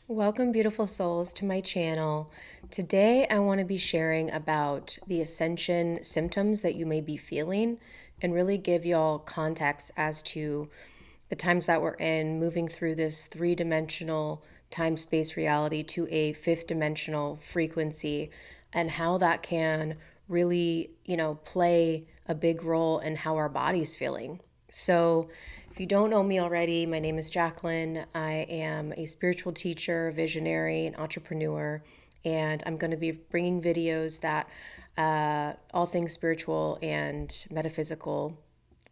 Welcome, beautiful souls, to my channel. Today, I want to be sharing about the Ascension symptoms that you may be feeling and really give y'all context as to the times that we're in, moving through this three-dimensional time-space reality to a fifth-dimensional frequency, and how that can really, play a big role in how our body's feeling. So, if you don't know me already, my name is Jacqueline. I am a spiritual teacher, visionary, and entrepreneur, and I'm going to be bringing videos that all things spiritual and metaphysical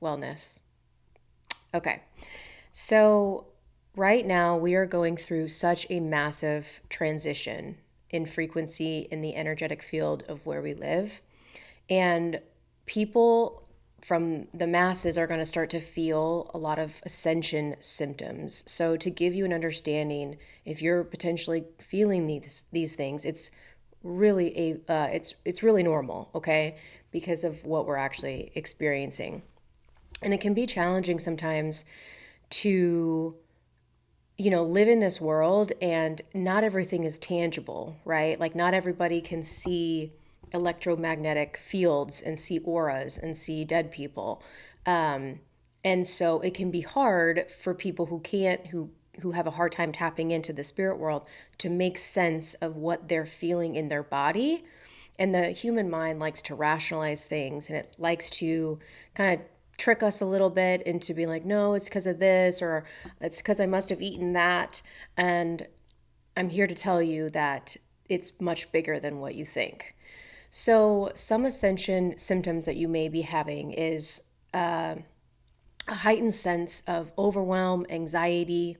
wellness. Okay, so right now we are going through such a massive transition in frequency in the energetic field of where we live. And people from the masses are going to start to feel a lot of ascension symptoms. So to give you an understanding, if you're potentially feeling these things, it's really it's really normal, okay? Because of what we're actually experiencing. And it can be challenging sometimes to live in this world and not everything is tangible, right? Like not everybody can see electromagnetic fields and see auras and see dead people. And so it can be hard for people who have a hard time tapping into the spirit world to make sense of what they're feeling in their body. And the human mind likes to rationalize things, and it likes to kind of trick us a little bit into being like, no, it's because of this, or it's because I must have eaten that. And I'm here to tell you that it's much bigger than what you think. So, some ascension symptoms that you may be having is a heightened sense of overwhelm, anxiety.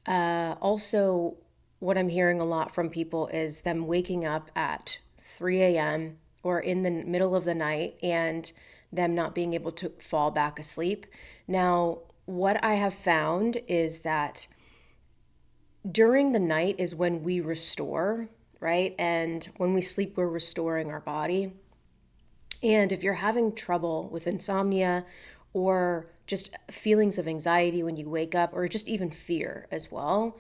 Also, what I'm hearing a lot from people is them waking up at 3 a.m. or in the middle of the night and them not being able to fall back asleep. Now, what I have found is that during the night is when we restore, right? And when we sleep, we're restoring our body. And if you're having trouble with insomnia or just feelings of anxiety when you wake up, or just even fear as well,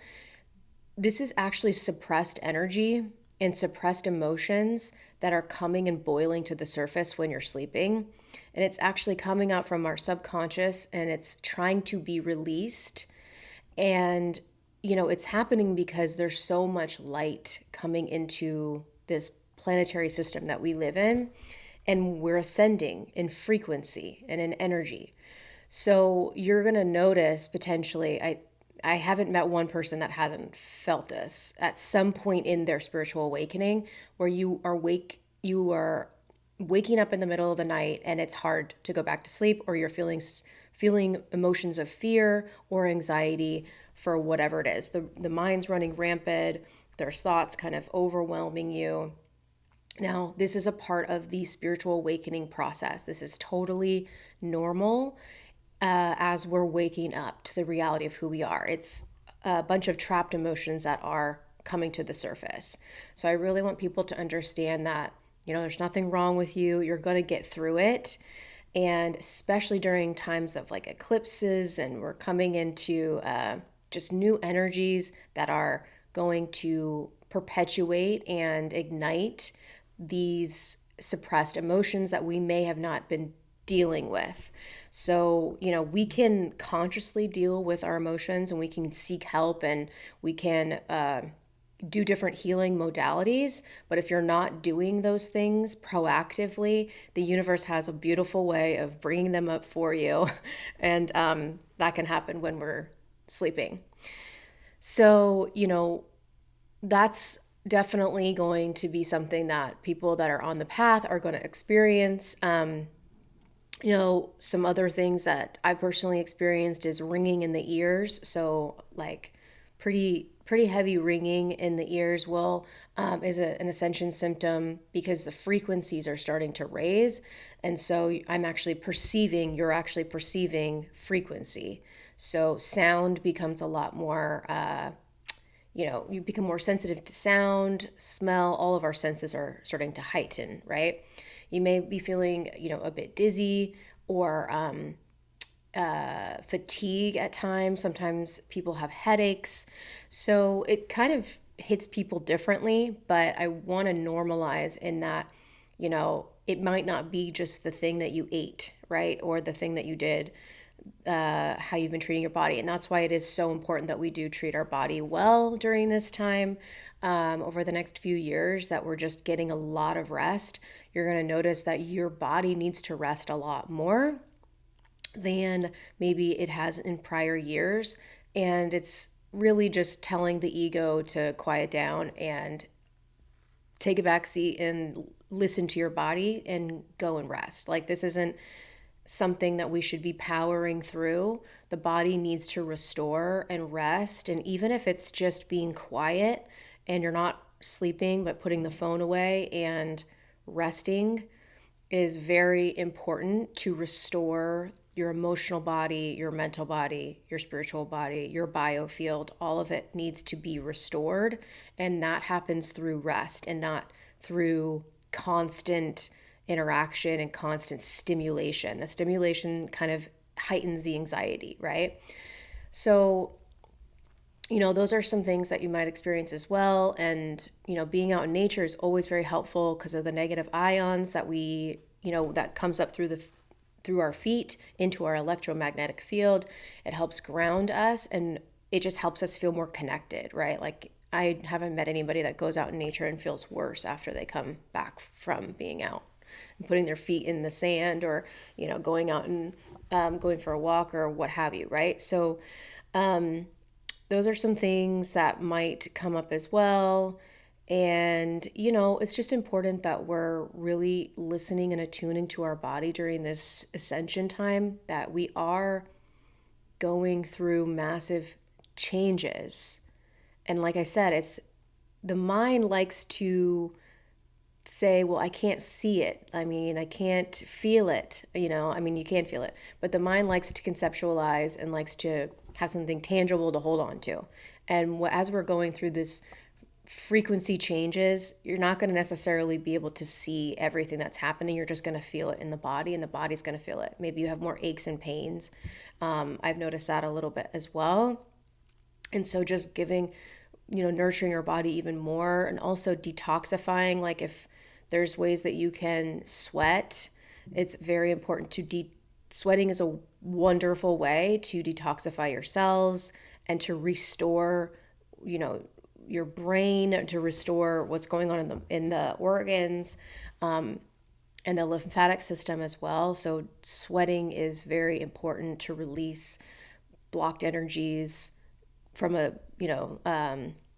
this is actually suppressed energy and suppressed emotions that are coming and boiling to the surface when you're sleeping. And it's actually coming out from our subconscious and it's trying to be released. And, it's happening because there's so much light coming into this planetary system that we live in. And we're ascending in frequency and in energy. So you're going to notice potentially, I haven't met one person that hasn't felt this at some point in their spiritual awakening where you are waking up in the middle of the night and it's hard to go back to sleep, or you're feeling emotions of fear or anxiety for whatever it is. The mind's running rampant, there's thoughts kind of overwhelming you. Now, this is a part of the spiritual awakening process. This is totally normal as we're waking up to the reality of who we are. It's a bunch of trapped emotions that are coming to the surface. So I really want people to understand that, there's nothing wrong with you. You're going to get through it. And especially during times of like eclipses, and we're coming into just new energies that are going to perpetuate and ignite these suppressed emotions that we may have not been dealing with. So, we can consciously deal with our emotions and we can seek help and we can do different healing modalities. But if you're not doing those things proactively, the universe has a beautiful way of bringing them up for you. And that can happen when we're sleeping. So, that's definitely going to be something that people that are on the path are going to experience. Some other things that I personally experienced is ringing in the ears. So like pretty heavy ringing in the ears is an ascension symptom because the frequencies are starting to raise. And so you're actually perceiving frequency. So sound becomes a lot more, you become more sensitive to sound, smell, all of our senses are starting to heighten, right? You may be feeling, a bit dizzy or fatigue at times. Sometimes people have headaches. So it kind of hits people differently, but I want to normalize in that, it might not be just the thing that you ate, right? Or the thing that you did, how you've been treating your body. And that's why it is so important that we do treat our body well during this time, over the next few years, that we're just getting a lot of rest. You're going to notice that your body needs to rest a lot more than maybe it has in prior years. And it's really just telling the ego to quiet down and take a back seat and listen to your body and go and rest. Like, this isn't something that we should be powering through. The body needs to restore and rest. And even if it's just being quiet and you're not sleeping, but putting the phone away and resting, is very important to restore your emotional body, your mental body, your spiritual body, your biofield. All of it needs to be restored. And that happens through rest and not through constant interaction and constant stimulation. The stimulation kind of heightens the anxiety, right? So, those are some things that you might experience as well. And, being out in nature is always very helpful because of the negative ions that that comes up through our feet into our electromagnetic field. It helps ground us, and it just helps us feel more connected, right? Like, I haven't met anybody that goes out in nature and feels worse after they come back from being out and putting their feet in the sand, or, going out and going for a walk or what have you, right? So, those are some things that might come up as well. And, it's just important that we're really listening and attuning to our body during this ascension time, that we are going through massive changes. And like I said, the mind likes to say, well, I can't see it. I mean, I can't feel it. You can feel it, but the mind likes to conceptualize and likes to have something tangible to hold on to. And as we're going through this frequency changes, you're not going to necessarily be able to see everything that's happening. You're just going to feel it in the body, and the body's going to feel it. Maybe you have more aches and pains. I've noticed that a little bit as well. And so just nurturing your body even more, and also detoxifying. Like, if there's ways that you can sweat, it's very important sweating is a wonderful way to detoxify your cells and to restore, your brain, to restore what's going on in the organs, and the lymphatic system as well. So sweating is very important to release blocked energies from a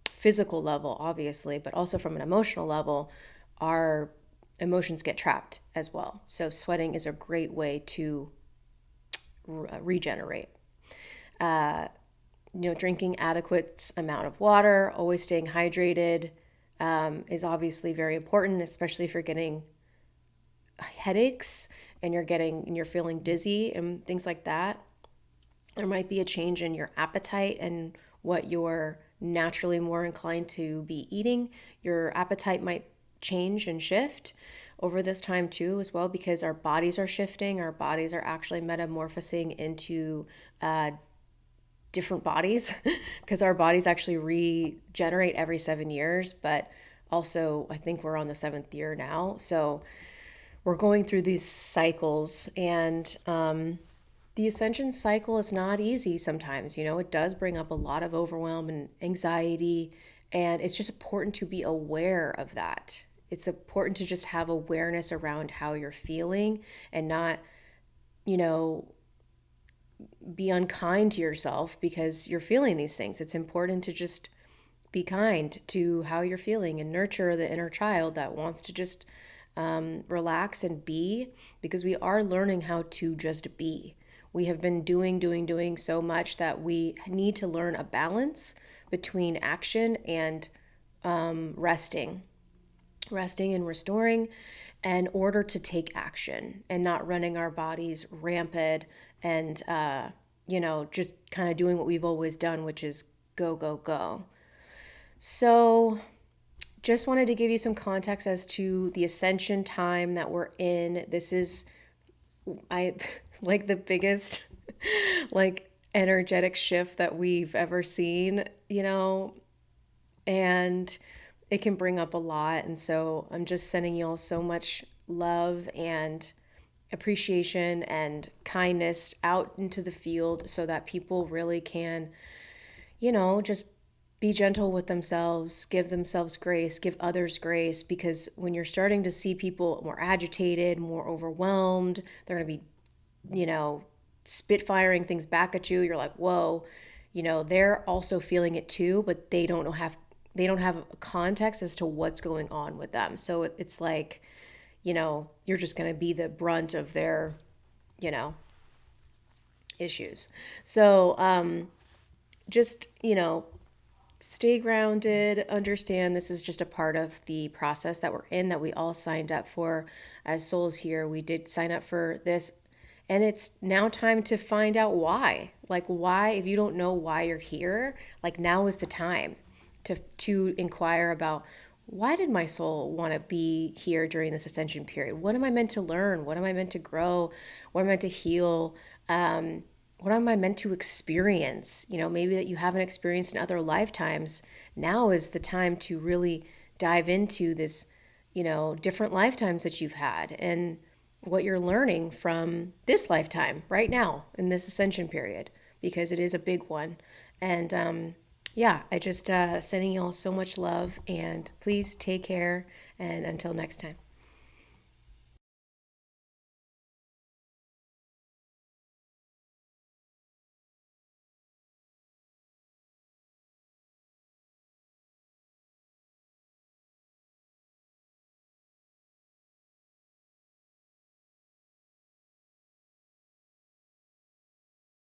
physical level, obviously, but also from an emotional level. Our emotions get trapped as well. So sweating is a great way to regenerate. Drinking adequate amount of water, always staying hydrated, is obviously very important, especially if you're getting headaches and you're feeling dizzy and things like that. There might be a change in your appetite and what you're naturally more inclined to be eating. Your appetite might change and shift over this time too, as well, because our bodies are shifting. Our bodies are actually metamorphosing into different bodies because our bodies actually regenerate every 7 years. But also, I think we're on the 7th year now. So we're going through these cycles, and the ascension cycle is not easy sometimes. It does bring up a lot of overwhelm and anxiety, and it's just important to be aware of that. It's important to just have awareness around how you're feeling and not, be unkind to yourself because you're feeling these things. It's important to just be kind to how you're feeling and nurture the inner child that wants to just relax and be, because we are learning how to just be. We have been doing so much that we need to learn a balance between action and resting and restoring, in order to take action and not running our bodies rampant and, just kind of doing what we've always done, which is go, go, go. So just wanted to give you some context as to the ascension time that we're in. This is, like, the biggest like energetic shift that we've ever seen, and it can bring up a lot. And so I'm just sending you all so much love and appreciation and kindness out into the field so that people really can, just be gentle with themselves, give themselves grace, give others grace, because when you're starting to see people more agitated, more overwhelmed, they're going to be, spitfiring things back at you. You're like, whoa, they're also feeling it too, but they don't have a context as to what's going on with them. So it's like, you're just going to be the brunt of their, you know, issues. So just, stay grounded, understand this is just a part of the process that we're in, that we all signed up for as souls here. We did sign up for this. And it's now time to find out why. Like, why, if you don't know why you're here, like, now is the time to inquire about, why did my soul want to be here during this ascension period? What am I meant to learn? What am I meant to grow? What am I meant to heal? What am I meant to experience? Maybe that you haven't experienced in other lifetimes. Now is the time to really dive into this, different lifetimes that you've had and what you're learning from this lifetime right now in this ascension period, because it is a big one. And yeah, I just sending you all so much love, and please take care. And until next time.